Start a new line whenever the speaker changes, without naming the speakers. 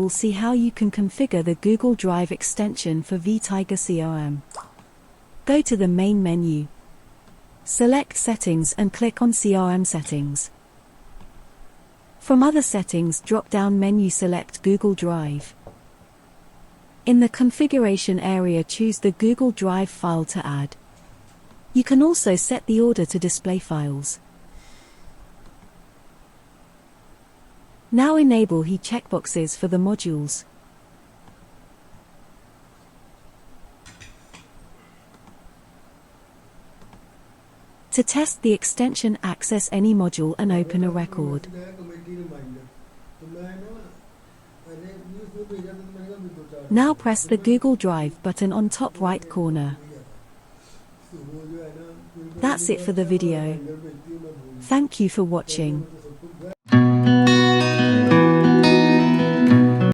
will see how you can configure the Google Drive extension for Vtiger CRM. Go to the main menu. Select Settings and click on CRM Settings. From Other Settings drop-down menu select Google Drive. In the configuration area choose the Google Drive file to add. You can also set the order to display files. Now enable He checkboxes for the modules. To test the extension, access any module and open a record. Now press the Google Drive button on top right corner. That's it for the video. Thank you for watching.